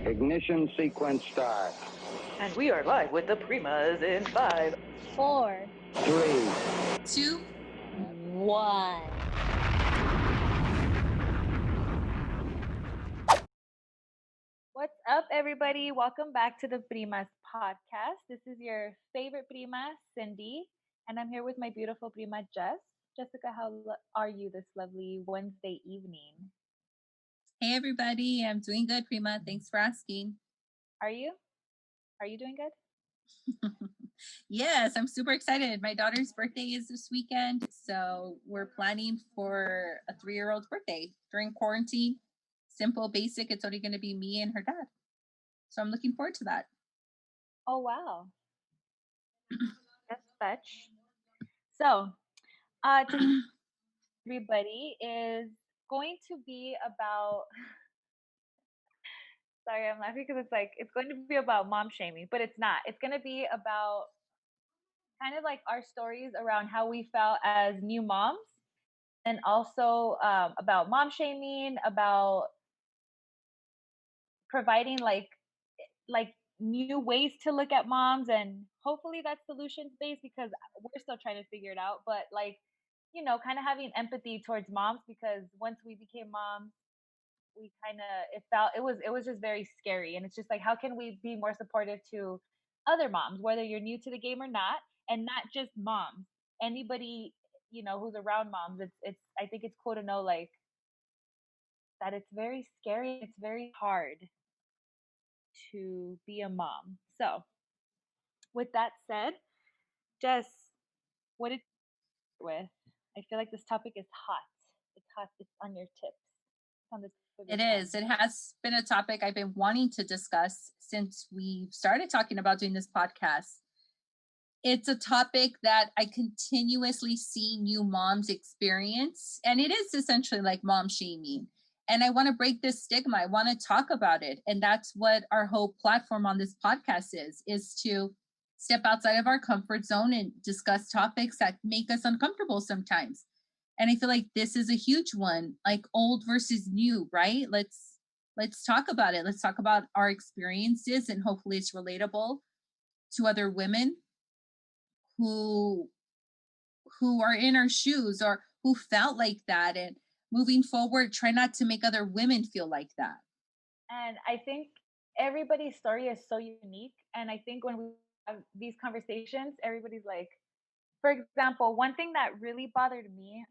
Ignition sequence start. And we are live with the Primas in 5, 4, 3, 2, 1. What's up, everybody? Welcome back to the Primas podcast. This is your favorite Prima, Cindy, and I'm here with my beautiful Prima, Jess. Jessica, how are you this lovely Wednesday evening? Hey everybody, I'm doing good, Prima. Thanks for asking. Are you? Are you doing good? Yes, I'm super excited. My daughter's birthday is this weekend, so we're planning for a 3-year-old's birthday during quarantine. Simple, basic. It's only going to be me and her dad. So I'm looking forward to that. Oh, wow. That's fetch. So, today, everybody, is going to be about sorry, I'm laughing because it's going to be about mom shaming, but it's not. It's going to be about kind of like our stories around how we felt as new moms, and also about mom shaming, about providing like new ways to look at moms, and hopefully that's solutions based because we're still trying to figure it out. But kind of having empathy towards moms, because once we became moms, we kind of it was just very scary, and it's just like, how can we be more supportive to other moms, whether you're new to the game or not, and not just moms, anybody who's around moms. It's I think it's cool to know, like, that it's very scary, it's very hard to be a mom. So with that said, Jess, what did you start with? I feel like this topic is hot. It's hot. It's on your tips. It's on the tip of your It tongue. is. It has been a topic I've been wanting to discuss since we started talking about doing this podcast. It's a topic that I continuously see new moms experience, and it is essentially like mom shaming. And I want to break this stigma. I want to talk about it. And that's what our whole platform on this podcast is to step outside of our comfort zone and discuss topics that make us uncomfortable sometimes. And I feel like this is a huge one, like old versus new, right? Let's talk about it. Let's talk about our experiences, and hopefully it's relatable to other women who are in our shoes or who felt like that. And moving forward, try not to make other women feel like that. And I think everybody's story is so unique. And I think when we have these conversations, everybody's like, for example, one thing that really bothered me,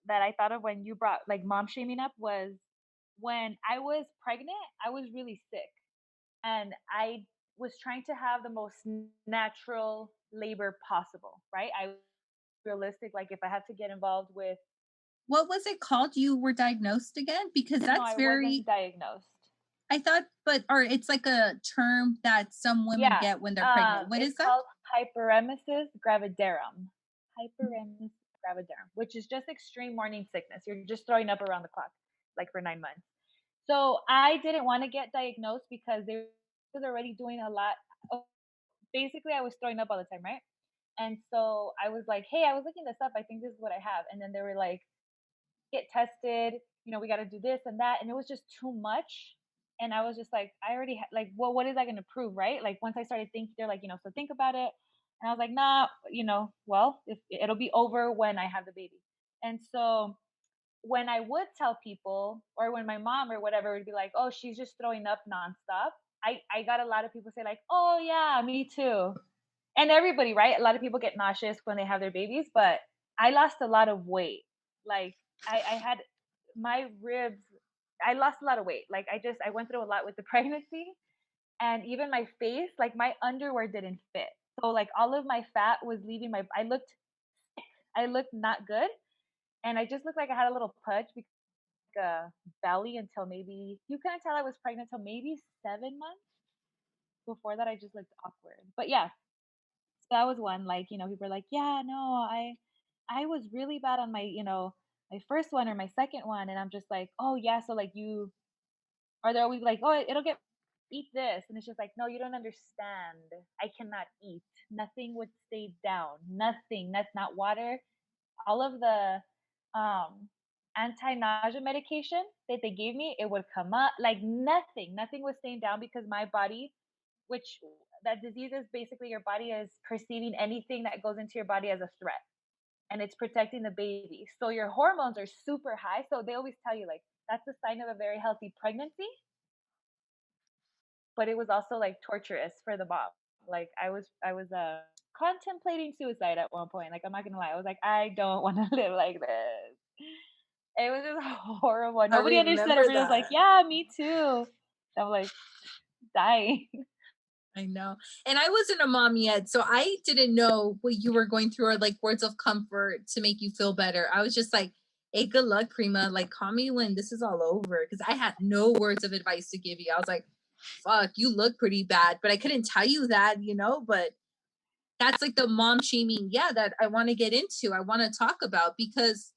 that I thought of when you brought like mom shaming up, was when I was pregnant, I was really sick. And I was trying to have the most natural labor possible, right? I was realistic, like if I had to get involved with. What was it called you were diagnosed again? Because No, that's I very, wasn't diagnosed. I thought, or it's like a term that some women Yeah, get when they're pregnant. What is it's that? called hyperemesis gravidarum. Hyperemesis gravidarum, which is just extreme morning sickness. You're just throwing up around the clock, like for 9 months. So I didn't want to get diagnosed because they was already doing a lot. Basically, I was throwing up all the time, right? And so I was like, hey, I was looking this up. I think this is what I have. And then they were like, get tested. We got to do this and that. And it was just too much. And I was just like, I already like, well, what is that going to prove, right? Like once I started thinking, they're like, so think about it. And I was like, nah, well, if it'll be over when I have the baby. And so when I would tell people, or when my mom or whatever would be like, oh, she's just throwing up nonstop, I got a lot of people say like, oh yeah, me too. And everybody, right? A lot of people get nauseous when they have their babies, but I lost a lot of weight. Like I had my ribs, I lost a lot of weight. Like I went through a lot with the pregnancy, and even my face, like my underwear didn't fit. So like all of my fat was leaving I looked not good. And I just looked like I had a little pudge, because belly, until maybe, you couldn't tell I was pregnant until maybe 7 months. Before that, I just looked awkward. But yeah, so that was one. Like, people were like, yeah, no, I was really bad on my first one or my second one. And I'm just like, oh yeah, so like you, or they're always like, oh, it'll get, eat this. And it's just like, no, you don't understand. I cannot eat. Nothing would stay down. Nothing. That's not water. All of the anti-nausea medication that they gave me, it would come up like nothing was staying down because my body, which that disease is basically your body is perceiving anything that goes into your body as a threat, and it's protecting the baby. So your hormones are super high. So they always tell you like that's a sign of a very healthy pregnancy, but it was also like torturous for the mom. Like I was contemplating suicide at one point. Like I'm not gonna lie, I was like, I don't want to live like this. It was just horrible. I Nobody understood. remember Everybody was like, that. yeah, me too. I'm like dying. I know. And I wasn't a mom yet, so I didn't know what you were going through or like words of comfort to make you feel better. I was just like, hey, good luck, Prima. Like, call me when this is all over. Because I had no words of advice to give you. I was like, fuck, you look pretty bad. But I couldn't tell you that. But that's like the mom shaming, that I want to get into. I want to talk about because,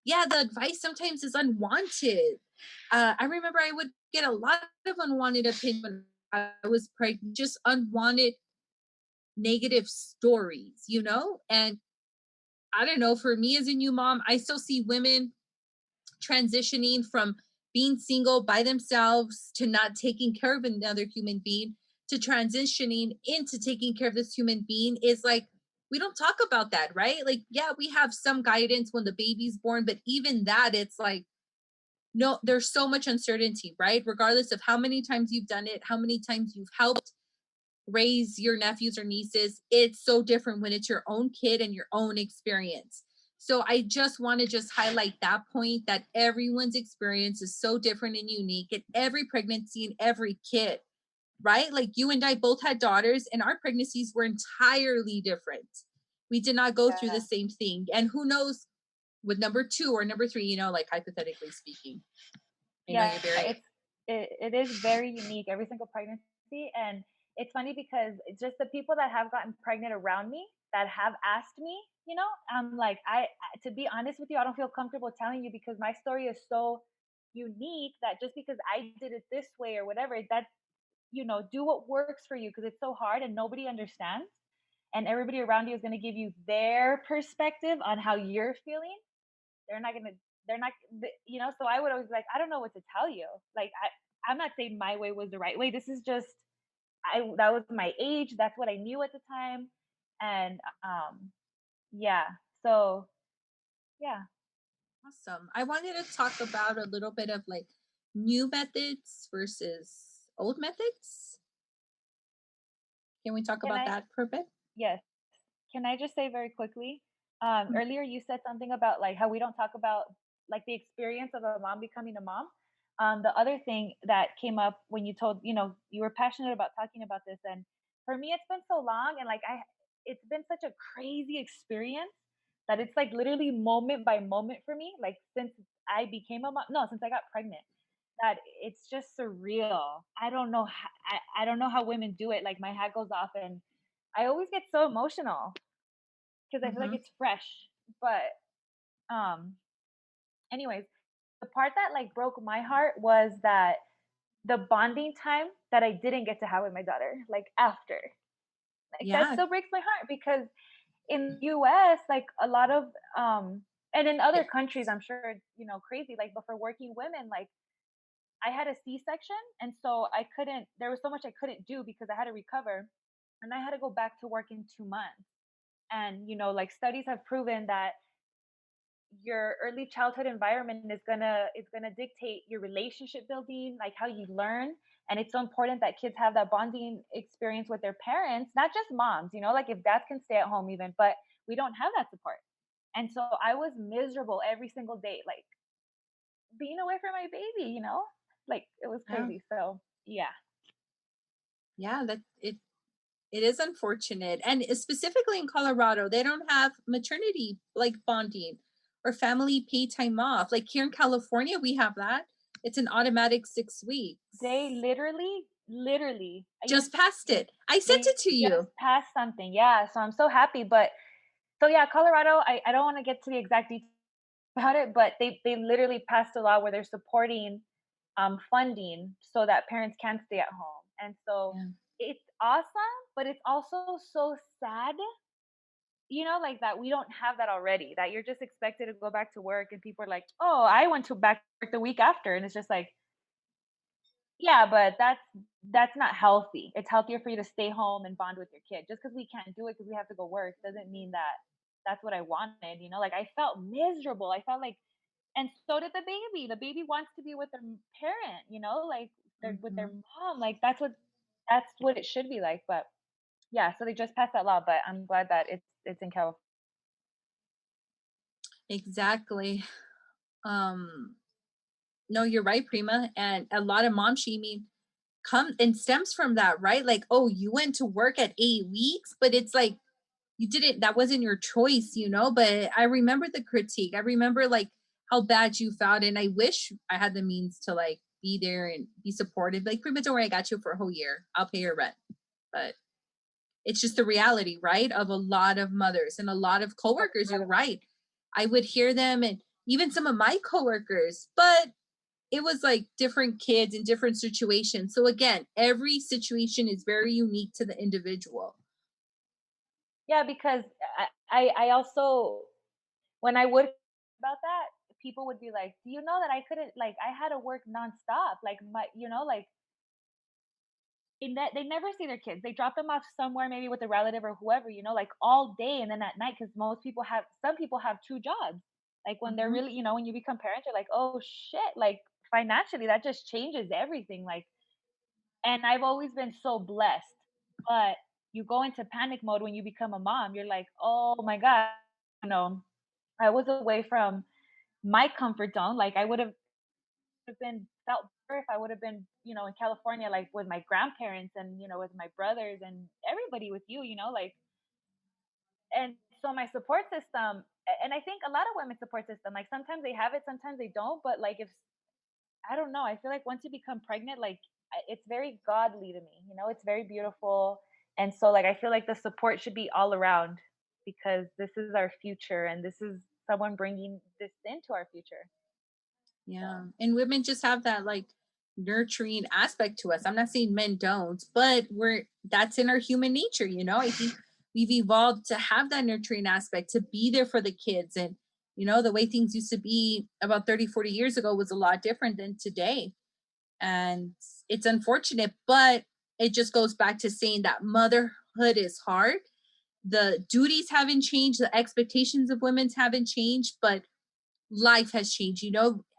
the advice sometimes is unwanted. I remember I would get a lot of unwanted opinion when I was pregnant, just unwanted negative stories. And I don't know, for me as a new mom, I still see women transitioning from being single by themselves to not taking care of another human being to transitioning into taking care of this human being is like, we don't talk about that, right? Like, we have some guidance when the baby's born, but even that, it's like, no, there's so much uncertainty, right? Regardless of how many times you've done it, how many times you've helped raise your nephews or nieces, it's so different when it's your own kid and your own experience. So I just want to just highlight that point that everyone's experience is so different and unique in every pregnancy and every kid, right? Like you and I both had daughters and our pregnancies were entirely different. We did not go through the Yeah. same thing. And who knows with number 2 or number 3, like hypothetically speaking. I know Yeah, you're very it is very unique every single pregnancy, and it's funny because it's just the people that have gotten pregnant around me that have asked me, I'm like to be honest with you, I don't feel comfortable telling you because my story is so unique that just because I did it this way or whatever, that do what works for you because it's so hard and nobody understands, and everybody around you is going to give you their perspective on how you're feeling. They're not gonna they're not so I would always be like, I don't know what to tell you. Like I'm not saying my way was the right way. This is just I that was my age, that's what I knew at the time. And yeah. So yeah. awesome. I wanted to talk about a little bit of like new methods versus old methods. Can we talk Can about I that for a bit? Yes. Can I just say very quickly? Mm. Earlier you said something about like how we don't talk about like the experience of a mom becoming a mom. The other thing that came up when you told, you were passionate about talking about this, and for me, it's been so long, and like it's been such a crazy experience that it's like literally moment by moment for me. Like since I became a mom, no, since I got pregnant, that it's just surreal. I don't know how women do it. Like my hat goes off, and I always get so emotional because I feel like Mm-hmm. it's fresh. But um, anyways, the part that like broke my heart was that the bonding time that I didn't get to have with my daughter, like after, like that Yeah. still breaks my heart because in the U.S., like a lot of and in other countries, Yes. I'm sure it's crazy. Like, but for working women, like I had a C-section, and so I couldn't. There was so much I couldn't do because I had to recover, and I had to go back to work in 2 months. And like studies have proven that your early childhood environment is gonna dictate your relationship building, like how you learn. And it's so important that kids have that bonding experience with their parents, not just moms, like if dads can stay at home even, but we don't have that support. And so I was miserable every single day, like being away from my baby, like it was Yeah. crazy. So yeah. Yeah. That it is unfortunate. And specifically in Colorado, they don't have maternity like bonding or family pay time off. Like here in California, we have that. It's an automatic 6 weeks. They literally Just passed it. I sent they it to just you. passed something. Yeah, so I'm so happy. But so yeah, Colorado, I don't want to get to the exact details about it, but they literally passed a law where they're supporting funding so that parents can stay at home. And so Yeah. it's awesome, but it's also so sad like that we don't have that already, that you're just expected to go back to work and people are like, oh, I went to back to work the week after, and it's just like, yeah, but that's not healthy. It's healthier for you to stay home and bond with your kid. Just because we can't do it because we have to go work doesn't mean that that's what I wanted, like I felt miserable. I felt like, and so did the baby. The baby wants to be with their parent, like they're with their Mhm. mom. Like that's what it should be like. But yeah, so they just passed that law, but I'm glad that it's in California. Exactly. Um, no, you're right, Prima. And a lot of mom shaming come and stems from that, right? Like, oh, you went to work at 8 weeks, but it's like you didn't, that wasn't your choice, But I remember the critique. I remember like how bad you felt. And I wish I had the means to like be there and be supportive. Like, Prima, don't worry, I got you for a whole year. I'll pay your rent. But it's just the reality, right? Of a lot of mothers and a lot of coworkers. You're right. I would hear them and even some of my coworkers, but it was like different kids in different situations. So again, every situation is very unique to the individual. Yeah, because I also, when I would about that, people would be like, "Do you know that I couldn't, like I had to work nonstop, like my, like." They never see their kids. They drop them off somewhere, maybe with a relative or whoever, like all day and then at night. Because some people have two jobs. Like when they're Mhm. really, when you become parents, you're like, oh shit, like financially, that just changes everything. Like, and I've always been so blessed, but you go into panic mode when you become a mom. You're like, oh my god, you know, I was away from my comfort zone. Like I would have been felt better if I would have been, in California, like with my grandparents and, with my brothers and everybody with you, like, and so my support system, and I think a lot of women's support system, like sometimes they have it, sometimes they don't, but like if, I don't know, I feel like once you become pregnant, like it's very godly to me, it's very beautiful. And so like I feel like the support should be all around because this is our future and this is someone bringing this into our future. Yeah. So And women just have that like nurturing aspect to us. I'm not saying men don't, but that's in our human nature, I think we've evolved to have that nurturing aspect, to be there for the kids. And, the way things used to be about 30, 40 years ago was a lot different than today. And it's unfortunate, but it just goes back to saying that motherhood is hard. The duties haven't changed, the expectations of women's haven't changed, but life has changed,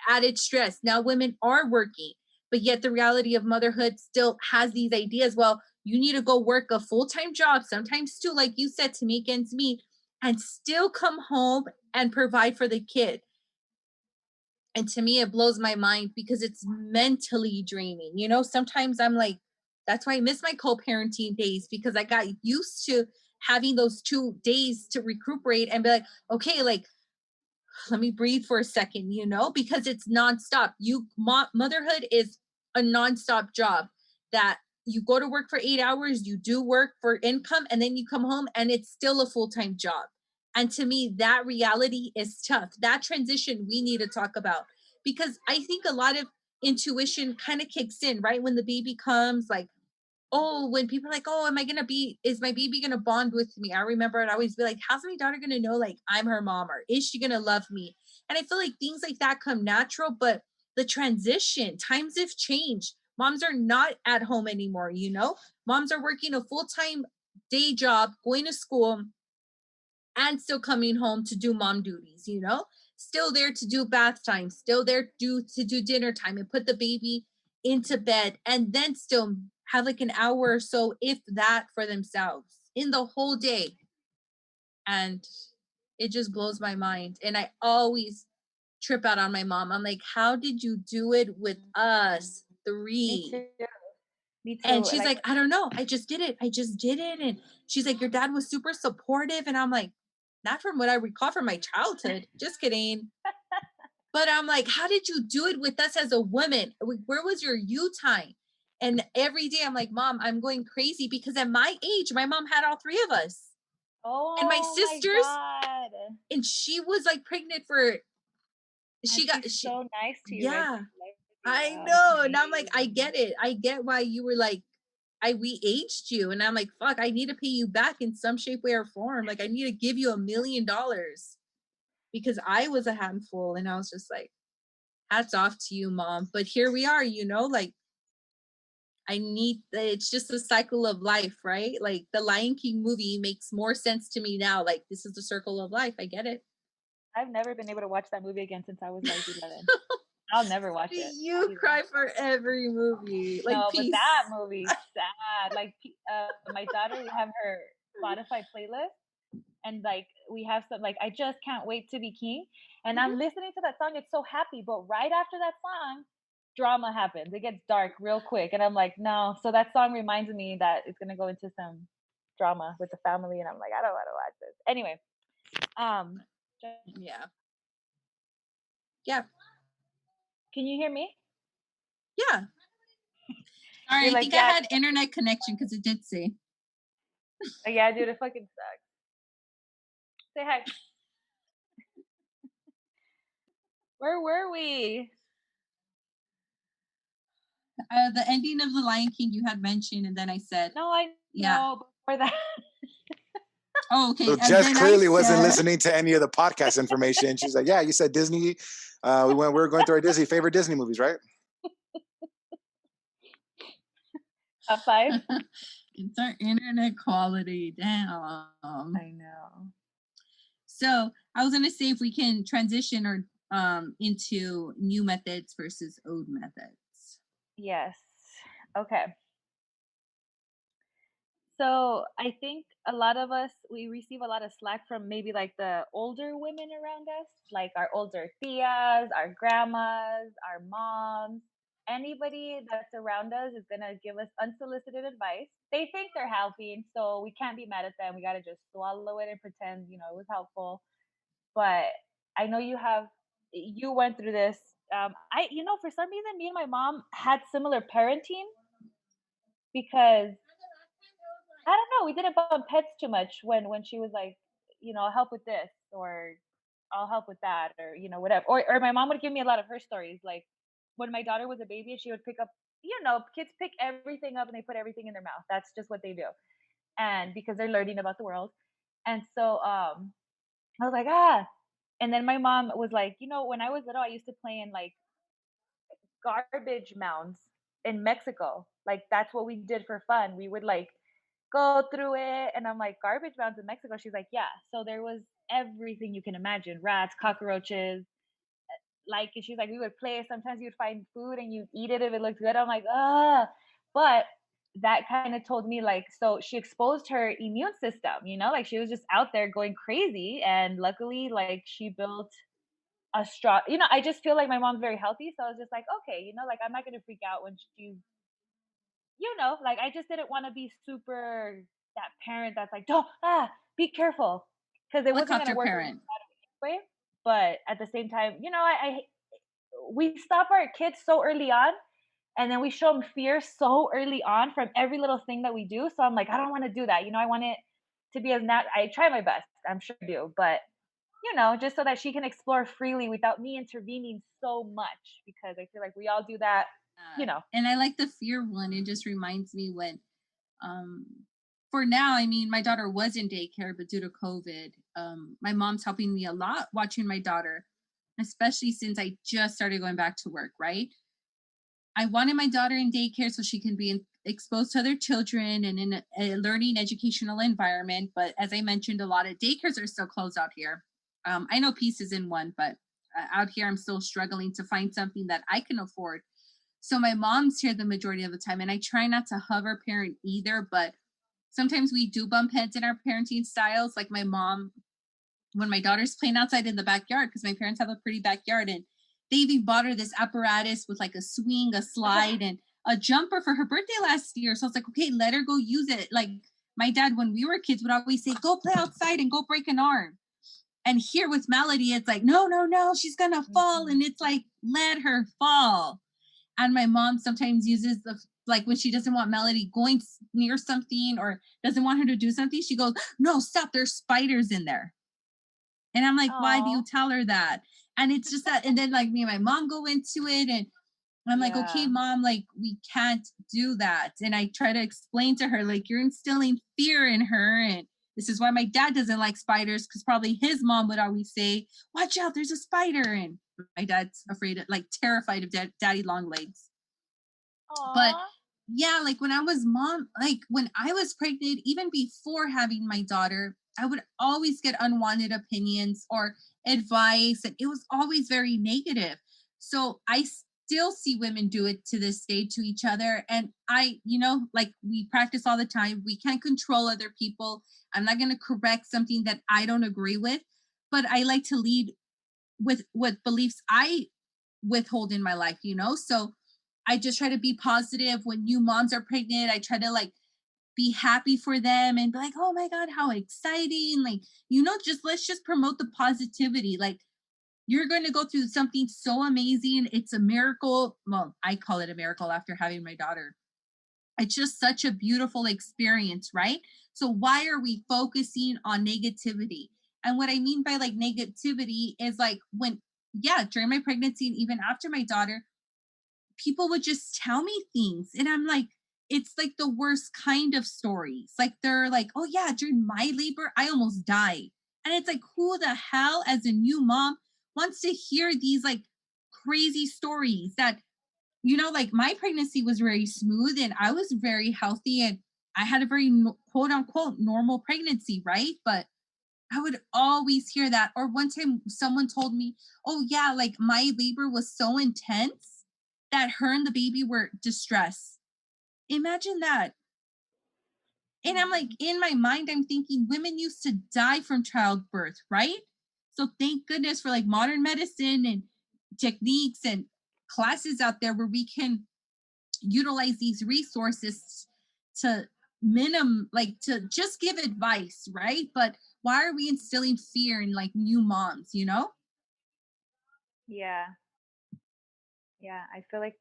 added stress. Now women are working, but yet the reality of motherhood still has these ideas. Well, you need to go work a full time job, sometimes too, like you said, to make ends meet, and still come home and provide for the kid. And to me, it blows my mind because it's mentally draining. Sometimes I'm like, that's why I miss my co parenting days because I got used to having those 2 days to recuperate and be like, okay, like let me breathe for a second, because it's nonstop. Motherhood is a nonstop job that you go to work for 8 hours, you do work for income, and then you come home and it's still a full-time job. And to me, that reality is tough. That transition we need to talk about because I think a lot of intuition kind of kicks in, right? When the baby comes, like, oh, when people are like, oh, is my baby gonna bond with me? I remember I'd always be like, how's my daughter gonna know like I'm her mom, or is she gonna love me? And I feel like things like that come natural, but the transition, times have changed. Moms are not at home anymore, Moms are working a full-time day job, going to school, and still coming home to do mom duties, still there to do bath time, still there to do dinner time and put the baby into bed, and then still have like an hour or so, if that, for themselves in the whole day. And it just blows my mind. And I always trip out on my mom. I'm like, how did you do it with us me three? too. Me And too. she's Like, like, I don't know. I just did it. I just did it. And she's like, your dad was super supportive. And I'm like, not from what I recall from my childhood. Just kidding. But I'm like, how did you do it with us as a woman? Where was your you time? And every day I'm like, Mom, I'm going crazy because at my age, my mom had all three of us and my oh my sisters. god. And she was like pregnant for, And she's she, so nice to you, like yeah, she loves you. I Wow, that's know. And I'm like, I amazing. get it. I get why you were like, we aged you. And I'm like, fuck, I need to pay you back in some shape, way, or form. Like, I need to give you $1 million because I was a handful. And I was just like, hats off to you, Mom. But here we are, like, it's just a cycle of life, right? Like the Lion King movie makes more sense to me now. Like, this is the circle of life. I get it. I've never been able to watch that movie again since I was like 11. I'll never watch it. You either. cry for every movie. Like, No, peace. but that movie, sad. Like, my daughter, we have her Spotify playlist, and like we have some like I just can't wait to be king, and I'm listening to that song. It's so happy, but right after that song, drama happens. It gets dark real quick, and I'm like, no. So that song reminds me that it's gonna go into some drama with the family, and I'm like, I don't want to watch this. Anyway, Yeah. Yeah. Can you hear me? Yeah. Sorry, I think I had internet connection because it did say. Yeah, dude, it fucking sucks. Say hi. Where were we? The ending of The Lion King you had mentioned, and then I said, No, I know before that. Oh, okay. So Jess clearly wasn't listening to any of the podcast information. She's like, yeah, you said Disney. We were going through our favorite Disney movies, right? Top 5. It's our internet quality. Damn. I know. So I was gonna say if we can transition or into new methods versus old methods. Yes. Okay. So I think a lot of us, we receive a lot of slack from maybe like the older women around us, like our older tias, our grandmas, our moms. Anybody that's around us is going to give us unsolicited advice. They think they're helping, so we can't be mad at them. We got to just swallow it and pretend, it was helpful. But I know you went through this. For some reason, me and my mom had similar parenting because I don't know. We didn't bump heads too much when she was like, I'll help with this or I'll help with that or whatever. Or my mom would give me a lot of her stories. Like when my daughter was a baby, she would pick up. Kids pick everything up and they put everything in their mouth. That's just what they do, and because they're learning about the world. And so I was like and then my mom was like, when I was little, I used to play in like garbage mounds in Mexico. Like that's what we did for fun. We would like go through it, and I'm like, garbage mounds in Mexico. She's like, yeah. So there was everything you can imagine: rats, cockroaches. Like, and she's like, we would play. Sometimes you'd find food and you'd eat it if it looked good. I'm like, but that kind of told me like, so she exposed her immune system, like she was just out there going crazy, and luckily like she built a strong, I just feel like my mom's very healthy, so I was just like, okay, like I'm not gonna freak out when she's, like I just didn't want to be super that parent that's like, don't be careful, because it wasn't gonna work anyway. But at the same time, we stop our kids so early on, and then we show them fear so early on from every little thing that we do. So I'm like, I don't want to do that. I want it to be as I try my best. I'm sure I do, but just so that she can explore freely without me intervening so much, because I feel like we all do that, And I like the fear one. It just reminds me when, for now, I mean, my daughter was in daycare, but due to COVID, my mom's helping me a lot watching my daughter, especially since I just started going back to work, right? I wanted my daughter in daycare so she can be exposed to other children and in a learning educational environment. But as I mentioned, a lot of daycares are still closed out here. I know Peace is in one, but out here I'm still struggling to find something that I can afford. So my mom's here the majority of the time, and I try not to hover parent either, but sometimes we do bump heads in our parenting styles. Like my mom, when my daughter's playing outside in the backyard, because my parents have a pretty backyard, and they even bought her this apparatus with like a swing, a slide, and a jumper for her birthday last year. So I was like, okay, let her go use it. Like my dad, when we were kids, would always say, go play outside and go break an arm. And here with Melody, it's like, no, she's going to fall. And it's like, let her fall. And my mom sometimes uses like when she doesn't want Melody going near something or doesn't want her to do something, she goes, no, stop, there's spiders in there. And I'm like, why do you tell her that? And it's just that, and then like me and my mom go into it, and I'm like, okay, Yeah. mom, like, we can't do that. And I try to explain to her, like, you're instilling fear in her. And this is why my dad doesn't like spiders, because probably his mom would always say, watch out, there's a spider. And my dad's afraid of, like, terrified of daddy long legs. But Aw. yeah, like when I was mom, like when I was pregnant, even before having my daughter, I would always get unwanted opinions or advice, and it was always very negative. So I still see women do it to this day to each other. And I, like we practice all the time. We can't control other people. I'm not going to correct something that I don't agree with, but I like to lead with what beliefs I withhold in my life. So I just try to be positive when new moms are pregnant. I try to like be happy for them and be like, oh my God, how exciting. Like, just let's just promote the positivity. Like, you're going to go through something so amazing. It's a miracle. Well, I call it a miracle after having my daughter. It's just such a beautiful experience, right? So why are we focusing on negativity? And what I mean by like negativity is like yeah, during my pregnancy and even after my daughter, people would just tell me things. And I'm like, it's like the worst kind of stories. Like they're like, oh yeah, during my labor, I almost died. And it's like, who the hell as a new mom wants to hear these like crazy stories that like my pregnancy was very smooth and I was very healthy and I had a very quote unquote normal pregnancy, right? But I would always hear that. Or one time someone told me, oh, yeah, like my labor was so intense that her and the baby were distressed. Imagine that. And I'm like, Mhm. in my mind, I'm thinking women used to die from childbirth, right? So thank goodness for like modern medicine and techniques and classes out there where we can utilize these resources to like to just give advice, right? But why are we instilling fear in like new moms? Yeah. Yeah. I feel like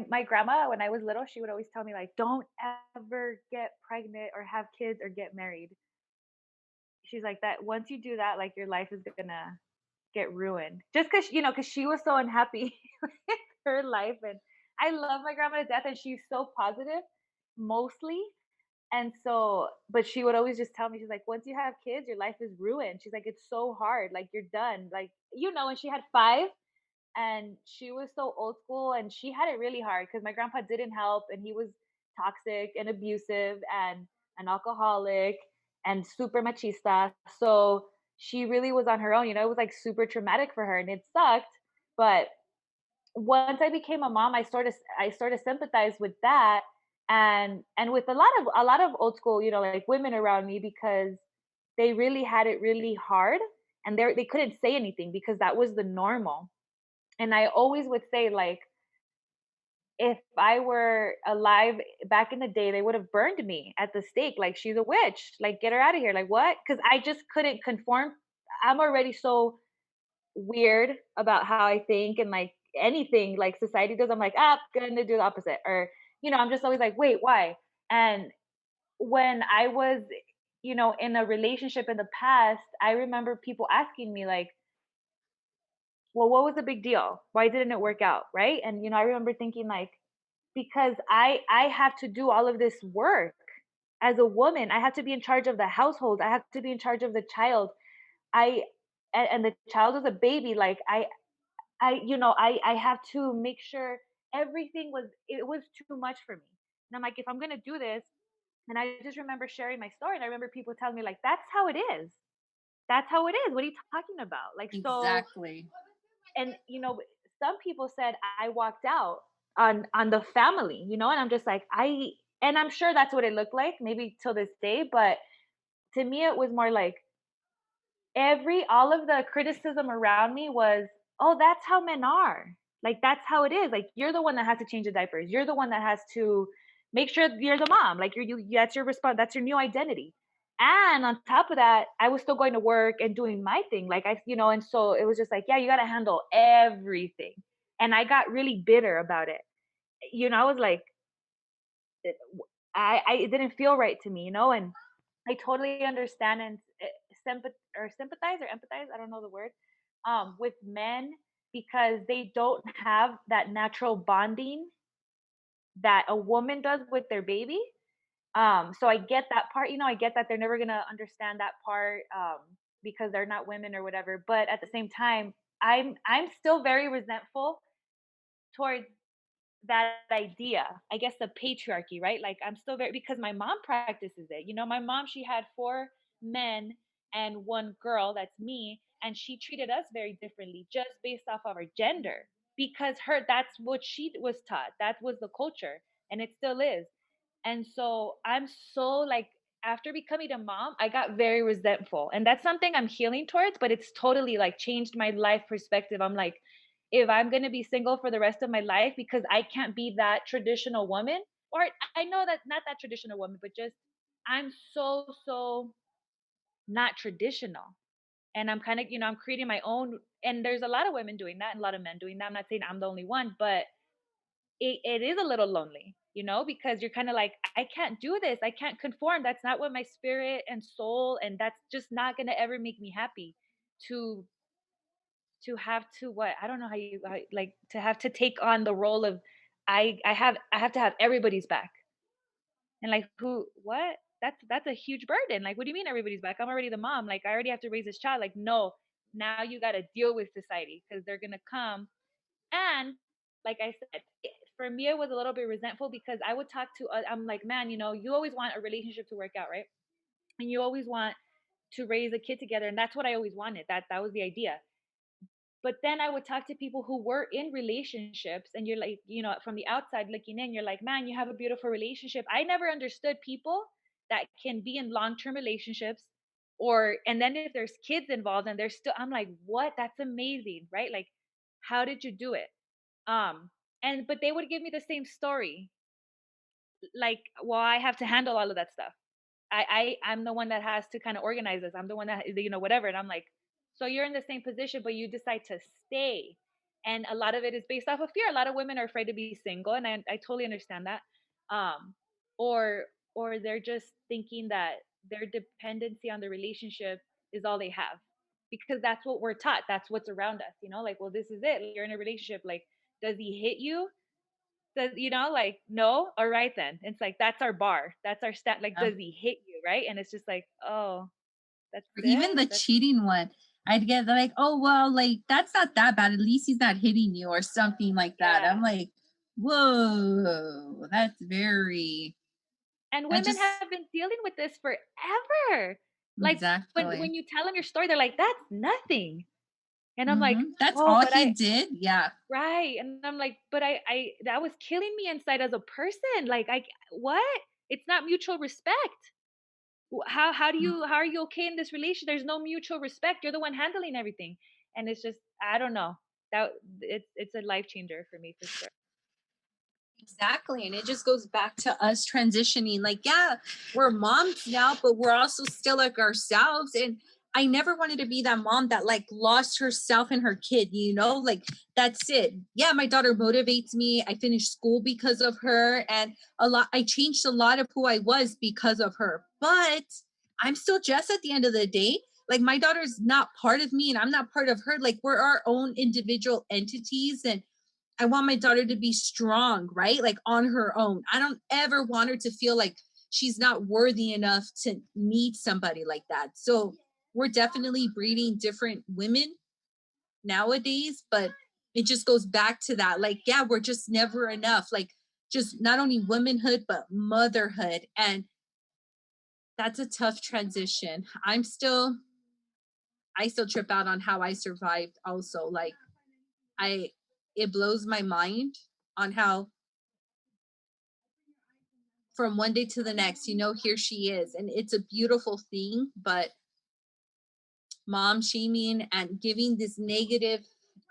my grandma, when I was little, she would always tell me like, don't ever get pregnant or have kids or get married. She's like that. Once you do that, like your life is gonna get ruined. Just because because she was so unhappy with her life, and I love my grandma to death, and she's so positive, mostly. And so, but she would always just tell me, she's like, once you have kids, your life is ruined. She's like, it's so hard. Like you're done. Like and she had five, and she was so old school, and she had it really hard because my grandpa didn't help, and he was toxic and abusive and an alcoholic and super machista. So she really was on her own. It was like super traumatic for her, and it sucked. But once I became a mom, I sort of sympathized with that, and with a lot of old school, like women around me, because they really had it really hard, and they couldn't say anything because that was the normal. And I always would say, like, if I were alive back in the day, they would have burned me at the stake. Like, she's a witch. Like, get her out of here. Like, what? Because I just couldn't conform. I'm already so weird about how I think, and like anything like society does, I'm like, gonna do the opposite. Or, I'm just always like, wait, why? And when I was, in a relationship in the past, I remember people asking me, like, well, what was the big deal? Why didn't it work out? Right. And, I remember thinking, like, because I have to do all of this work as a woman. I have to be in charge of the household. I have to be in charge of the child. I and the child is a baby. Like I have to make sure everything was too much for me. And I'm like, if I'm gonna do this, and I just remember sharing my story, and I remember people telling me, like, that's how it is. That's how it is. What are you talking about? Like, so, Exactly. and some people said I walked out on the family, and I'm just like, and I'm sure that's what it looked like, maybe till this day, but to me it was more like all of the criticism around me was, oh, that's how men are. Like, that's how it is. Like, you're the one that has to change the diapers. You're the one that has to make sure you're the mom. Like, that's your response. That's your new identity. And on top of that, I was still going to work and doing my thing. Like, and so it was just like, yeah, you got to handle everything. And I got really bitter about it. I was like, it, it didn't feel right to me, and I totally understand and sympathize or empathize. I don't know the word. With men, because they don't have that natural bonding that a woman does with their baby. So I get that part, I get that they're never gonna understand that part, because they're not women or whatever. But at the same time, I'm still very resentful towards that idea. I guess the patriarchy, right? Like I'm still very, because my mom practices it. My mom, she had 4 men and 1 girl, that's me, and she treated us very differently just based off of our gender, because that's what she was taught. That was the culture, and it still is. And so I'm so like, after becoming a mom, I got very resentful. And that's something I'm healing towards, but it's totally like changed my life perspective. I'm like, if I'm going to be single for the rest of my life because I can't be that traditional woman, or I know that not that traditional woman, but just I'm so not traditional. And I'm kind of, I'm creating my own. And there's a lot of women doing that and a lot of men doing that. I'm not saying I'm the only one, but it is a little lonely, because you're kind of like, I can't do this. I can't conform. That's not what my spirit and soul, and that's just not going to ever make me happy to have to, what, I don't know like to have to take on the role of, I have to have everybody's back. And like, what? That's a huge burden. Like, what do you mean everybody's back? I'm already the mom. Like, I already have to raise this child. Like, no, now you got to deal with society because they're going to come. And like I said, for me, it was a little bit resentful because I would talk to, I'm like, man, you always want a relationship to work out, right? And you always want to raise a kid together. And that's what I always wanted. That was the idea. But then I would talk to people who were in relationships, and you're like, from the outside looking in, you're like, man, you have a beautiful relationship. I never understood people that can be in long-term relationships, and then if there's kids involved and there's still, I'm like, what? That's amazing, right? Like, how did you do it? But they would give me the same story. Like, well, I have to handle all of that stuff. I'm the one that has to kind of organize this. I'm the one that, whatever. And I'm like, so you're in the same position, but you decide to stay. And a lot of it is based off of fear. A lot of women are afraid to be single, and I totally understand that. Or they're just thinking that their dependency on the relationship is all they have, because that's what we're taught. That's what's around us. Like, well, this is it. You're in a relationship. Like, does he hit you? Does, like, no, all right then. It's like, that's our bar, that's our stat. Like, Yeah. does he hit you, right? And it's just like, oh, that's Or even it. the cheating one, I'd get like, oh well, like that's not that bad. At least he's not hitting you or something like that. Yeah. I'm like, whoa, that's very. And That women just have been dealing with this forever. Like, exactly. when you tell them your story, they're like, that's nothing. And I'm like, That's oh, all but he did. Yeah. right. And I'm like, but I that was killing me inside as a person. Like, what? It's not mutual respect. How are you okay in this relation? There's no mutual respect. You're the one handling everything. And it's just, I don't know, that it's a life changer for me, for sure. Exactly. And it just goes back to us transitioning. Like, yeah, we're moms now, but we're also still like ourselves. And I never wanted to be that mom that like lost herself and her kid, like that's it. Yeah, my daughter motivates me. I finished school because of her. And I changed a lot of who I was because of her. But I'm still Jess at the end of the day. Like, my daughter's not part of me and I'm not part of her. Like, we're our own individual entities. And I want my daughter to be strong, right? Like, on her own. I don't ever want her to feel like she's not worthy enough to meet somebody like that. So we're definitely breeding different women nowadays, but it just goes back to that. Like, yeah, we're just never enough. Like, just not only womanhood, but motherhood. And that's a tough transition. I still trip out on how I survived also. Like, it blows my mind on how from one day to the next, here she is. And it's a beautiful thing, but mom shaming and giving this negative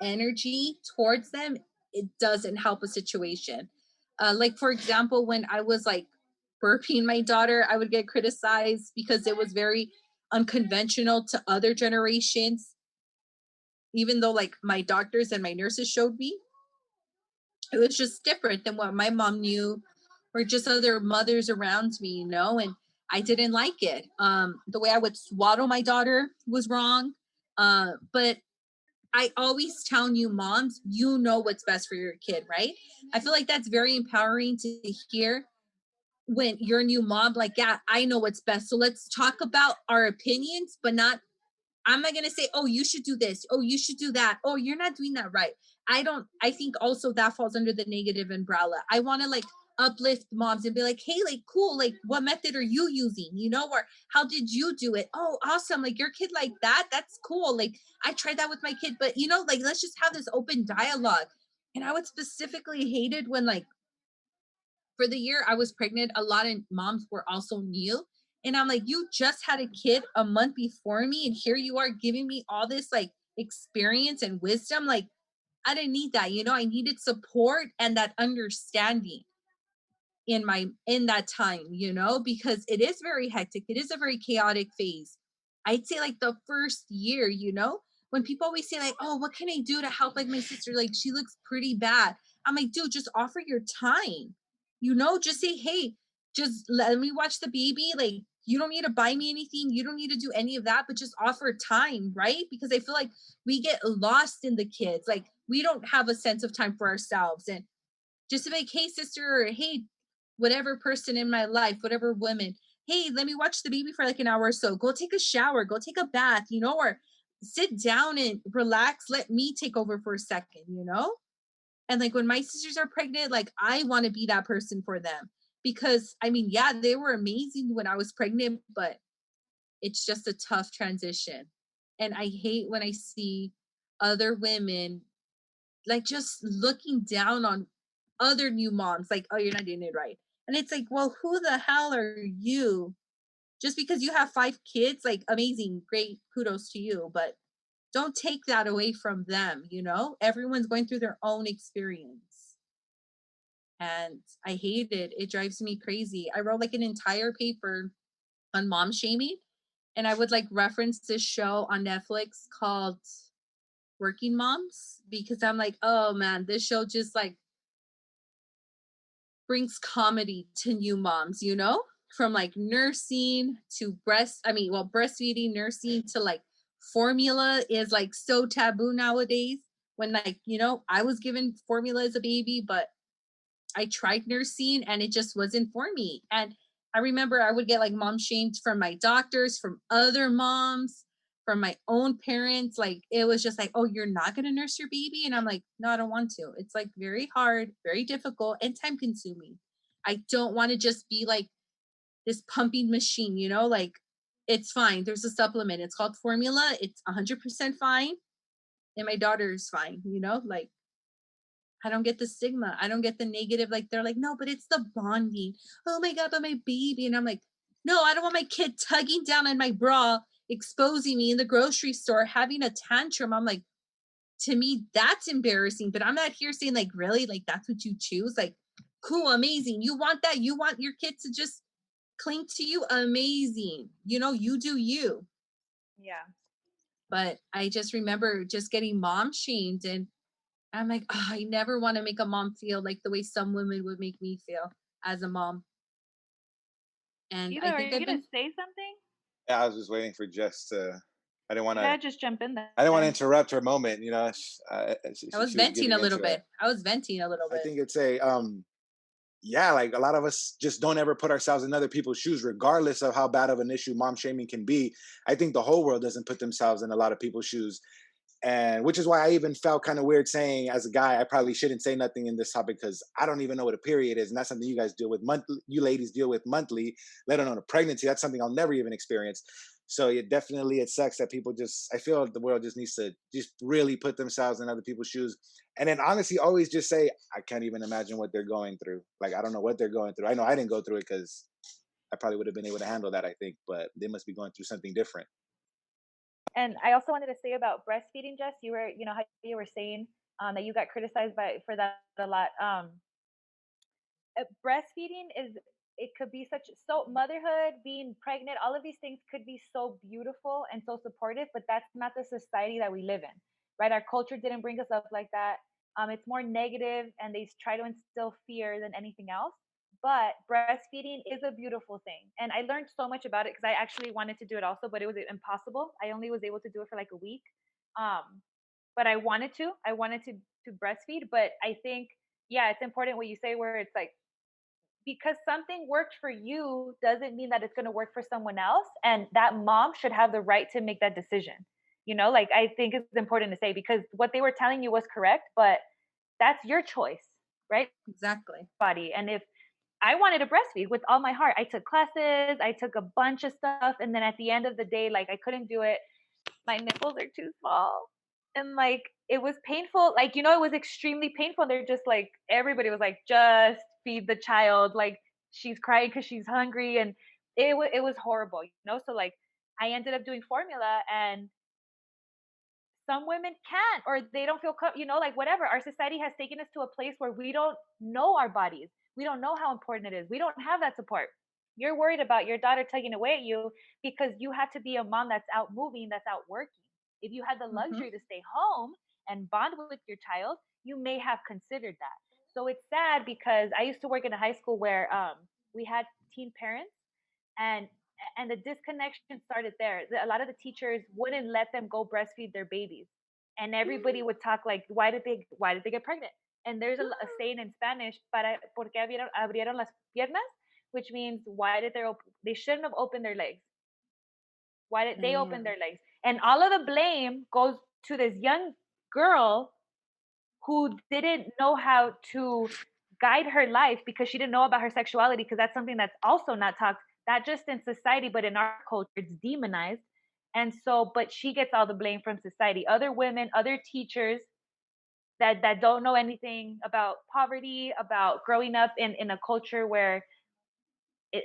energy towards them, it doesn't help a situation. Like, for example, when I was like burping my daughter, I would get criticized because it was very unconventional to other generations, even though like my doctors and my nurses showed me. It was just different than what my mom knew or just other mothers around me, and I didn't like it. The way I would swaddle my daughter was wrong. But I always tell new moms, you know what's best for your kid, right? I feel like that's very empowering to hear when you're a new mom, like, yeah, I know what's best. So let's talk about our opinions, but not, I'm not going to say, oh, you should do this. Oh, you should do that. Oh, you're not doing that right. I think also that falls under the negative umbrella. I want to like uplift moms and be like, hey, like, cool. Like, what method are you using? Or how did you do it? Oh, awesome. Like, your kid like that. That's cool. Like, I tried that with my kid, but like, let's just have this open dialogue. And I would specifically hate it when like, for the year I was pregnant, a lot of moms were also new. And I'm like, you just had a kid a month before me, and here you are giving me all this like experience and wisdom. Like, I didn't need that. I needed support and that understanding in that time, because it is very hectic. It is a very chaotic phase. I'd say like the first year, when people always say like, oh, what can I do to help like my sister? Like, she looks pretty bad. I'm like, dude, just offer your time. Just say, hey, just let me watch the baby. Like, you don't need to buy me anything. You don't need to do any of that, but just offer time, right? Because I feel like we get lost in the kids. Like, we don't have a sense of time for ourselves. And just to be like, hey, sister, or hey, whatever person in my life, whatever woman, hey, let me watch the baby for like an hour or so. Go take a shower, go take a bath, or sit down and relax. Let me take over for a second. And like when my sisters are pregnant, like I want to be that person for them because I mean, yeah, they were amazing when I was pregnant, but it's just a tough transition. And I hate when I see other women like just looking down on other new moms, like, oh, you're not doing it right. And it's like, well, who the hell are you? Just because you have 5 kids, like, amazing, great, kudos to you. But don't take that away from them. Everyone's going through their own experience. And I hate it. It drives me crazy. I wrote like an entire paper on mom shaming. And I would like reference this show on Netflix called Working Moms because I'm like, oh man, this show just like brings comedy to new moms, from like nursing to breastfeeding, nursing to like formula is like so taboo nowadays. When like, I was given formula as a baby, but I tried nursing and it just wasn't for me. And I remember I would get like mom shamed from my doctors, from other moms, from my own parents. Like it was just like, oh, you're not going to nurse your baby? And I'm like, no, I don't want to. It's like very hard, very difficult, and time consuming. I don't want to just be like this pumping machine, like it's fine. There's a supplement. It's called formula. It's 100% fine. And my daughter is fine, like I don't get the stigma. I don't get the negative. Like they're like, no, but it's the bonding. Oh my God, but my baby. And I'm like, no, I don't want my kid tugging down on my bra, exposing me in the grocery store, having a tantrum. I'm like, to me, that's embarrassing. But I'm not here saying like, really, like that's what you choose. Like, cool, amazing. You want that? You want your kid to just cling to you? Amazing. You do you. Yeah. But I just remember just getting mom shamed and I'm like, oh, I never want to make a mom feel like the way some women would make me feel as a mom. And Eva, I are think you I've gonna been, say something? Yeah, I was just waiting for Jess to. I didn't want Yeah, to. just jump in there. I didn't want to interrupt her moment. I was She was venting a getting little into it. bit. I was venting a little I bit. think it's yeah, like a lot of us just don't ever put ourselves in other people's shoes, regardless of how bad of an issue mom shaming can be. I think the whole world doesn't put themselves in a lot of people's shoes. And which is why I even felt kind of weird saying as a guy, I probably shouldn't say nothing in this topic because I don't even know what a period is. And that's something you guys deal with monthly, you ladies deal with monthly, let alone a pregnancy. That's something I'll never even experience. So it sucks that people I feel the world just needs to just really put themselves in other people's shoes. And then honestly, always just say, I can't even imagine what they're going through. Like, I don't know what they're going through. I know I didn't go through it because I probably would have been able to handle that, I think, but they must be going through something different. And I also wanted to say about breastfeeding, Jess. How you were saying that you got criticized for that a lot. Breastfeeding is it could be so motherhood, being pregnant, all of these things could be so beautiful and so supportive, but that's not the society that we live in, right? Our culture didn't bring us up like that. It's more negative, and they try to instill fear than anything else. But breastfeeding is a beautiful thing, and I learned so much about it because I actually wanted to do it also, but it was impossible. I only was able to do it for like a week. Um, but I wanted to breastfeed. But I think, yeah, it's important what you say, where it's like, because something worked for you doesn't mean that it's going to work for someone else, and that mom should have the right to make that decision. Like, I think it's important to say, because what they were telling you was correct, but that's your choice, right? Exactly. Body. And if I wanted to breastfeed with all my heart, I took classes, I took a bunch of stuff, and then at the end of the day, like, I couldn't do it. My nipples are too small. And like, it was painful. Like, it was extremely painful. They're just like, everybody was like, just feed the child. Like, she's crying because she's hungry. And it was horrible. So like, I ended up doing formula, and some women can't, or they don't feel like, whatever. Our society has taken us to a place where we don't know our bodies. We don't know how important it is. We don't have that support. You're worried about your daughter tugging away at you because you have to be a mom that's out moving, that's out working. If you had the Mm-hmm. luxury to stay home and bond with your child, you may have considered that. So it's sad, because I used to work in a high school where we had teen parents, and the disconnection started there. A lot of the teachers wouldn't let them go breastfeed their babies, and everybody would talk like, why did they get pregnant? And there's a saying in Spanish, para porque abrieron las piernas, which means, why did they shouldn't have opened their legs. Why did they open Damn. their legs? And all of the blame goes to this young girl who didn't know how to guide her life, because she didn't know about her sexuality, because that's something that's also not talked, not just in society, but in our culture, it's demonized. And so, but she gets all the blame from society, other women, other teachers that don't know anything about poverty, about growing up in a culture where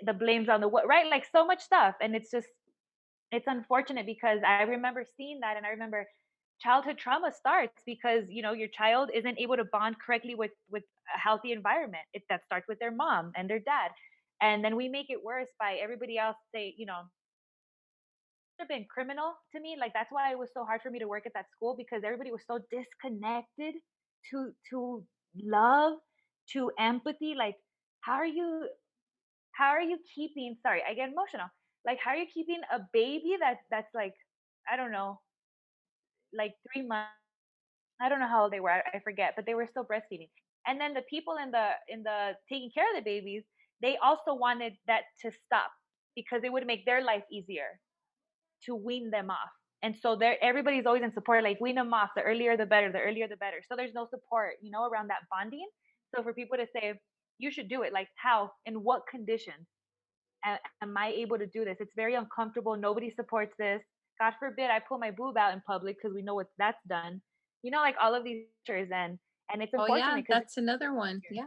the blame's on the what, right? Like, so much stuff. And it's unfortunate, because I remember seeing that, and I remember childhood trauma starts because your child isn't able to bond correctly with a healthy environment. That starts with their mom and their dad, and then we make it worse by everybody else. Have been criminal to me. Like, that's why it was so hard for me to work at that school, because everybody was so disconnected to love, to empathy. Like, how are you how are you keeping, sorry, I get emotional, like, how are you keeping a baby that's like, I don't know, like 3 months. I don't know how old they were. I forget, but they were still breastfeeding. And then the people in the taking care of the babies, they also wanted that to stop, because it would make their life easier to wean them off. And so everybody's always in support, like, wean them off. The earlier the better. The earlier the better. So there's no support, around that bonding. So for people to say you should do it, like, how, in what conditions am I able to do this? It's very uncomfortable. Nobody supports this. God forbid I pull my boob out in public, because we know what that's done. Like, all of these pictures, and it's Oh yeah, unfortunate because that's another one. Yeah.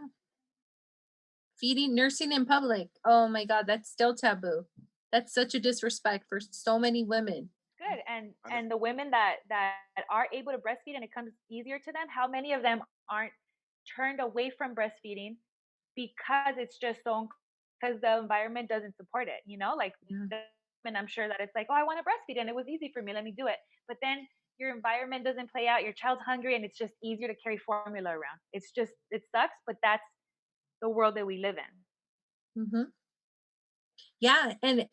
Feeding, nursing in public. Oh my God, that's still taboo. That's such a disrespect for so many women. good. And the women that are able to breastfeed and it comes easier to them, how many of them aren't turned away from breastfeeding because it's just so, because the environment doesn't support it, like, Yeah. and I'm sure that it's like, oh, I want to breastfeed and it was easy for me, let me do it. But then your environment doesn't play out, your child's hungry, and it's just easier to carry formula around. It sucks, but that's the world that we live in. Hmm. Yeah, and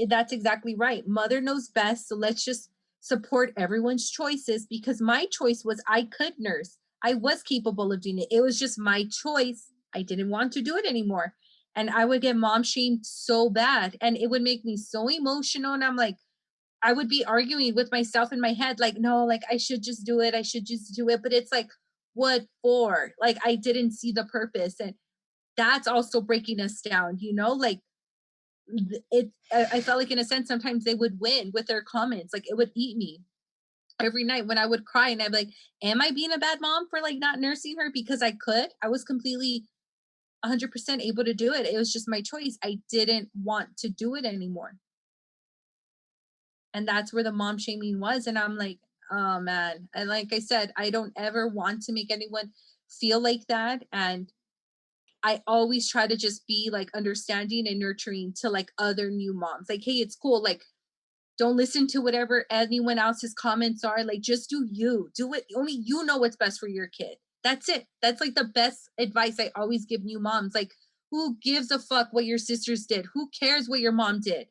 that's exactly right. Mother knows best, so let's just support everyone's choices, because my choice was I could nurse. I was capable of doing it. It was just my choice. I didn't want to do it anymore. And I would get mom shamed so bad, and it would make me so emotional, and I'm like, I would be arguing with myself in my head, like, no, like I should just do it. I should just do it. But it's like, what for? Like, I didn't see the purpose. And that's also breaking us down, like I felt like in a sense, sometimes they would win with their comments. Like, it would eat me every night when I would cry, and I'd be like, am I being a bad mom for like not nursing her? Because I was completely 100% able to do it. It was just my choice. I didn't want to do it anymore. And that's where the mom shaming was. And I'm like, oh man. And like I said, I don't ever want to make anyone feel like that. And I always try to just be like understanding and nurturing to like other new moms. Like, hey, it's cool. Like, don't listen to whatever anyone else's comments are. Like, just do you. Do it. Only you know what's best for your kid. That's it. That's like the best advice I always give new moms. Like, who gives a fuck what your sisters did? Who cares what your mom did?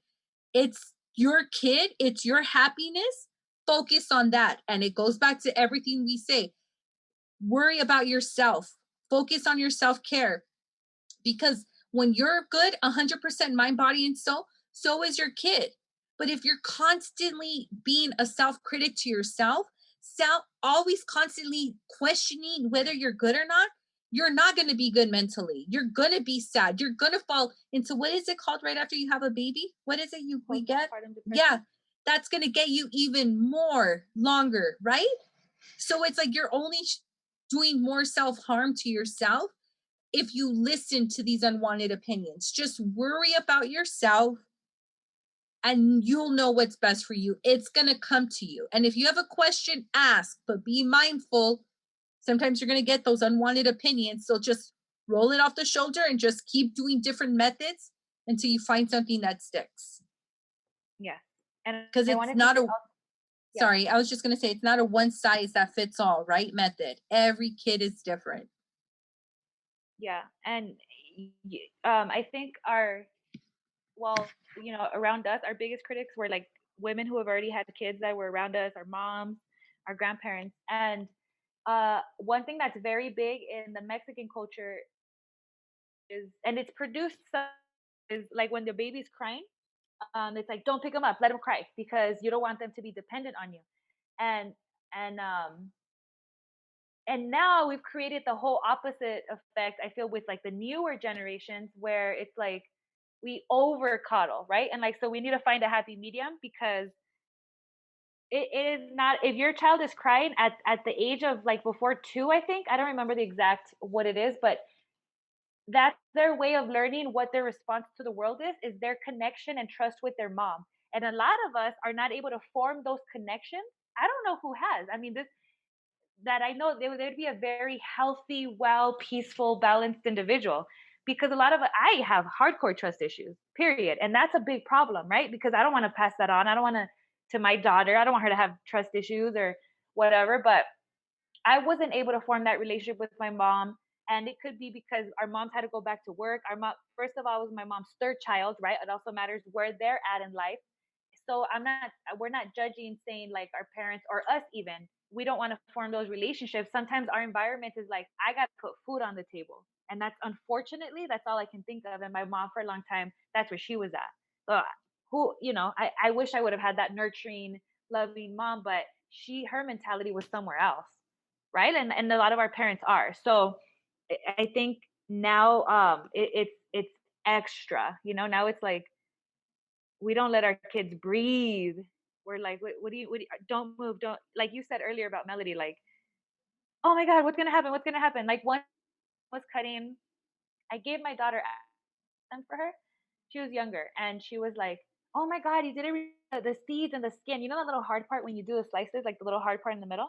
It's your kid, it's your happiness. focus on that. And it goes back to everything we say. Worry about yourself. Focus on your self-care. Because when you're good, 100% mind, body, and soul, so is your kid. But if you're constantly being a self-critic to yourself, always constantly questioning whether you're good or not, you're not going to be good mentally. You're going to be sad. You're going to fall into, what is it called right after you have a baby? What is it we get? Yeah, that's going to get you even more longer, right? So it's like you're only doing more self-harm to yourself if you listen to these unwanted opinions. Just worry about yourself and you'll know what's best for you. It's going to come to you. And if you have a question, ask, but be mindful. Sometimes you're going to get those unwanted opinions. So just roll it off the shoulder and just keep doing different methods until you find something that sticks. Yeah. And because it's not a, sorry, I was just going to say, it's not a one size that fits all, right? Method. Every kid is different. Yeah. And I think around us, our biggest critics were like women who have already had kids that were around us, our moms, our grandparents. And one thing that's very big in the Mexican culture and it's produced is like when the baby's crying, it's like, don't pick them up, let them cry, because you don't want them to be dependent on you. And and um and now we've created the whole opposite effect, I feel, with like the newer generations, where it's like we over coddle, right? And like, so we need to find a happy medium, because it is not, if your child is crying at the age of like before 2, I think, I don't remember the exact what it is, but that's their way of learning what their response to the world is their connection and trust with their mom. And a lot of us are not able to form those connections. I don't know who has. I mean, this that I know they would be a very healthy, well, peaceful, balanced individual. Because a lot of I have hardcore trust issues, period, and that's a big problem, right? Because I don't want to pass that on. I don't want to my daughter. I don't want her to have trust issues or whatever. But I wasn't able to form that relationship with my mom. And it could be because our moms had to go back to work. Our mom, first of all, was my mom's third child, right? It also matters where they're at in life. So we're not judging, saying like our parents or us even, we don't want to form those relationships. Sometimes our environment is like, I got to put food on the table. And that's, unfortunately, that's all I can think of. And my mom, for a long time, that's where she was at. So I wish I would have had that nurturing, loving mom, but her mentality was somewhere else. Right. And a lot of our parents are. So I think now it's extra, now it's like, we don't let our kids breathe. We're like, don't move, don't, like you said earlier about Melody, like, oh my God, what's gonna happen? What's gonna happen? Like, one was cutting. I gave my daughter them for her. She was younger, and she was like, oh my God, you didn't remove the seeds and the skin. You know that little hard part when you do the slices, like the little hard part in the middle?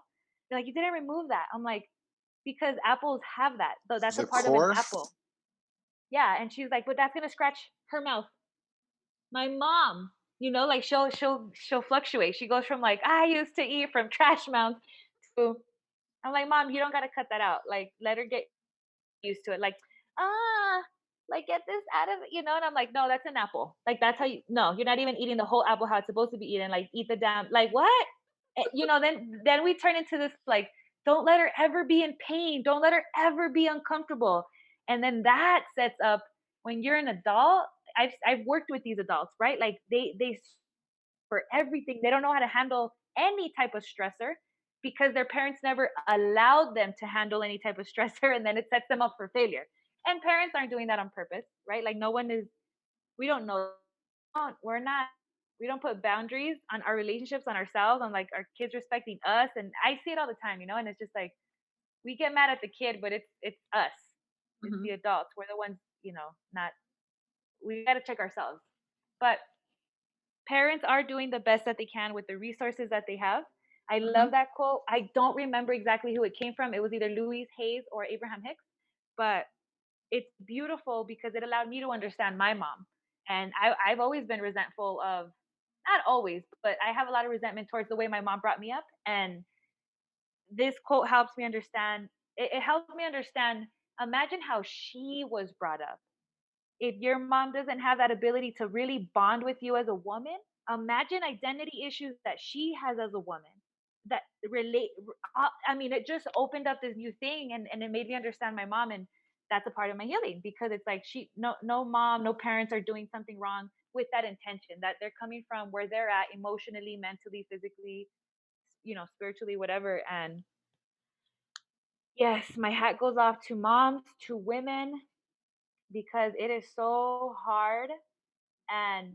They're like, you didn't remove that. I'm like, because apples have that. So that's The a part of an core? apple. Yeah, and she's like, but that's gonna scratch her mouth. My mom, like she'll fluctuate. She goes from like, I used to eat from trash mounds to, I'm like, Mom, you don't gotta cut that out. Like, let her get used to it. Like, ah, like, get this out of it, and I'm like, no, that's an apple. Like, that's how no, you're not even eating the whole apple how it's supposed to be eaten. Like, eat the damn, like, what? Then we turn into this, like, don't let her ever be in pain. Don't let her ever be uncomfortable. And then that sets up, when you're an adult. I've worked with these adults, right? Like, they for everything. They don't know how to handle any type of stressor because their parents never allowed them to handle any type of stressor, and then it sets them up for failure. And parents aren't doing that on purpose, right? Like, no one is. We don't know. We're not. We don't put boundaries on our relationships, on ourselves, on like our kids respecting us. And I see it all the time, and it's just like, we get mad at the kid, but it's us. It's the adults. We're the ones, not. We got to check ourselves. But parents are doing the best that they can with the resources that they have. I love that quote. I don't remember exactly who it came from. It was either Louise Hayes or Abraham Hicks, but it's beautiful because it allowed me to understand my mom. And I've always been resentful of, not always, but I have a lot of resentment towards the way my mom brought me up. And this quote helps me understand. It helps me understand. Imagine how she was brought up. If your mom doesn't have that ability to really bond with you as a woman, imagine identity issues that she has as a woman that relate. I mean, it just opened up this new thing, and it made me understand my mom, and that's a part of my healing, because it's like no mom, no parents are doing something wrong with that intention, that they're coming from where they're at emotionally, mentally, physically, spiritually, whatever. And yes, my hat goes off to moms, to women, because it is so hard, and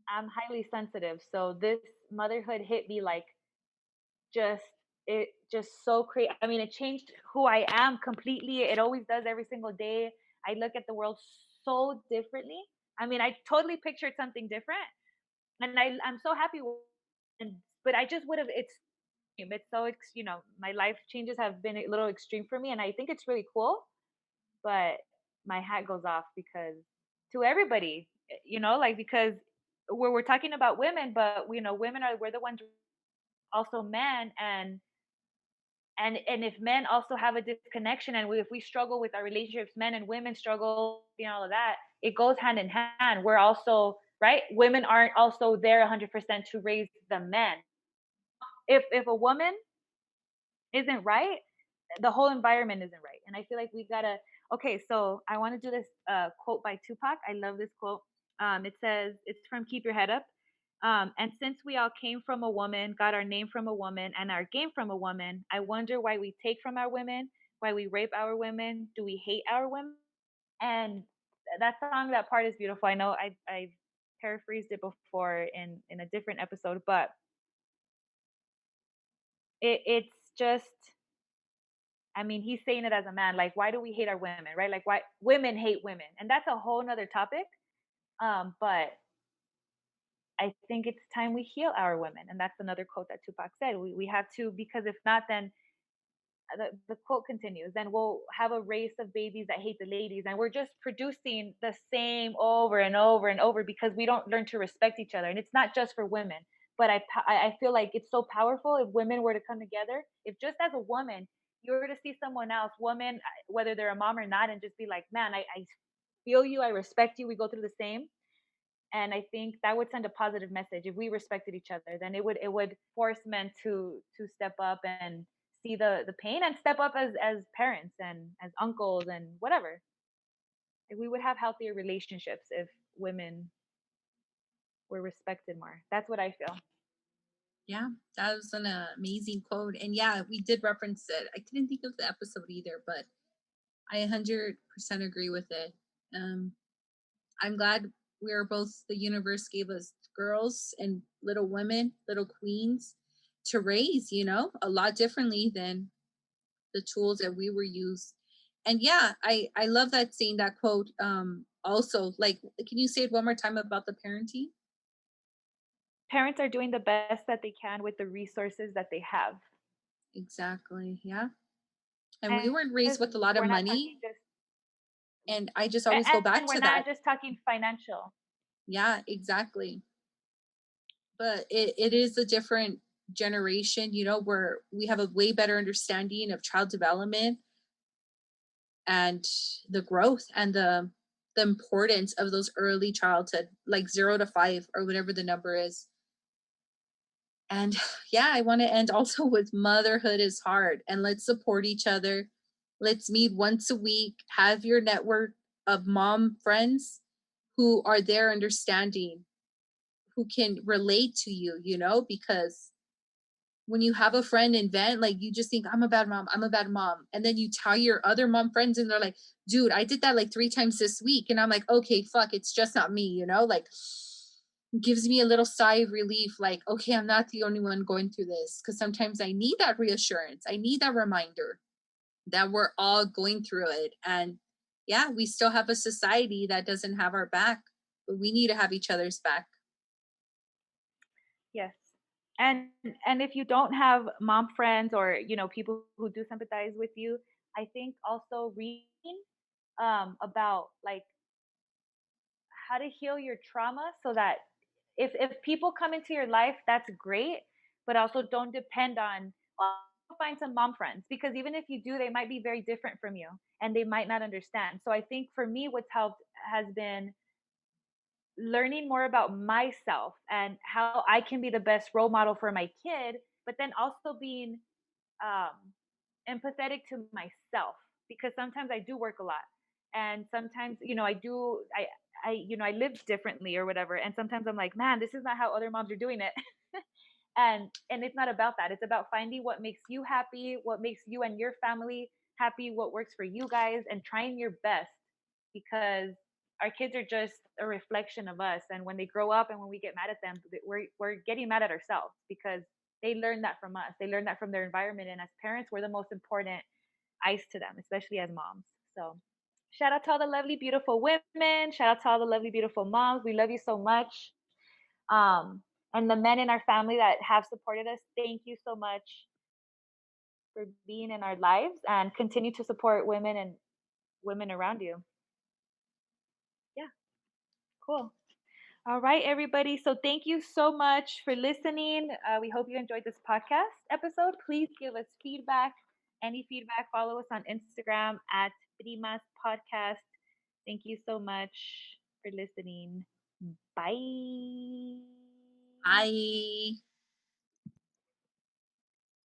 I'm highly sensitive. So this motherhood hit me like, just it just so crazy. I mean, it changed who I am completely. It always does, every single day. I look at the world so differently. I mean, I totally pictured something different, and I'm so happy. And but I just would have. It's so my life changes have been a little extreme for me, and I think it's really cool. But my hat goes off, because to everybody, like, because we're talking about women, but women we're the ones, also men. And if men also have a disconnection, and if we struggle with our relationships, men and women struggle, all of that, it goes hand in hand. We're also, right, women aren't also there 100% to raise the men. If a woman isn't right, the whole environment isn't right. And I feel like we gotta. Okay, so I want to do this quote by Tupac. I love this quote. It says, it's from Keep Your Head Up. And since we all came from a woman, got our name from a woman, and our game from a woman, I wonder why we take from our women, why we rape our women, do we hate our women? And that song, that part is beautiful. I know I paraphrased it before in a different episode, but it's just, I mean, he's saying it as a man. Like, why do we hate our women, right? Like, why women hate women, and that's a whole nother topic. But I think it's time we heal our women, and that's another quote that Tupac said. We have to, because if not, then the quote continues. Then we'll have a race of babies that hate the ladies, and we're just producing the same over and over and over, because we don't learn to respect each other. And it's not just for women, but I feel like it's so powerful if women were to come together. If just as a woman you were to see someone else, woman, whether they're a mom or not, and just be like, man, I feel you, I respect you, we go through the same. And I think that would send a positive message. If we respected each other, then it would force men to step up and see the pain, and step up as parents and as uncles and whatever. Like, we would have healthier relationships if women were respected more. That's what I feel. Yeah, that was an amazing quote. And yeah, we did reference it. I couldn't think of the episode either, but I 100% agree with it. Um, I'm glad we're both, the universe gave us girls and little women, little queens to raise, a lot differently than the tools that we were used. And yeah, I love that saying, that quote. Also, like, can you say it one more time about the parenting? Parents are doing the best that they can with the resources that they have. Exactly. Yeah. And we And weren't raised with a lot of we're not money. talking just, And I just always go back and we're to not that. just talking financial. Yeah, exactly. But it is a different generation, where we have a way better understanding of child development and the growth and the importance of those early childhood, like 0 to 5 or whatever the number is. And yeah, I want to end also with, motherhood is hard, and let's support each other. Let's meet once a week, have your network of mom friends who are there understanding, who can relate to you, because when you have a friend and vent, like, you just think, I'm a bad mom, I'm a bad mom. And then you tell your other mom friends, and they're like, dude, I did that like 3 times this week. And I'm like, okay, fuck, it's just not me, like, gives me a little sigh of relief, like, okay, I'm not the only one going through this. Because sometimes I need that reassurance, I need that reminder that we're all going through it. And yeah, we still have a society that doesn't have our back, but we need to have each other's back. Yes. And and if you don't have mom friends, or people who do sympathize with you, I think also reading about, like, how to heal your trauma, so that if people come into your life, that's great, but also don't depend on, well, find some mom friends, because even if you do, they might be very different from you, and they might not understand. So I think for me, what's helped has been learning more about myself and how I can be the best role model for my kid, but then also being um, empathetic to myself, because sometimes I do work a lot, and sometimes I live differently or whatever, and sometimes I'm like, man, this is not how other moms are doing it. And it's not about that. It's about finding what makes you happy, what makes you and your family happy, what works for you guys, and trying your best, because our kids are just a reflection of us, and when they grow up and when we get mad at them, we're getting mad at ourselves, because they learn that from us. They learn that from their environment, and as parents, we're the most important eyes to them, especially as moms. So shout out to all the lovely, beautiful women. Shout out to all the lovely, beautiful moms. We love you so much. Um, and the men in our family that have supported us, thank you so much for being in our lives, and continue to support women and women around you. Yeah, cool. All right, everybody. So thank you so much for listening. We hope you enjoyed this podcast episode. Please give us feedback. Any feedback, follow us on Instagram at Primas Podcast. Thank you so much for listening. Bye. Bye.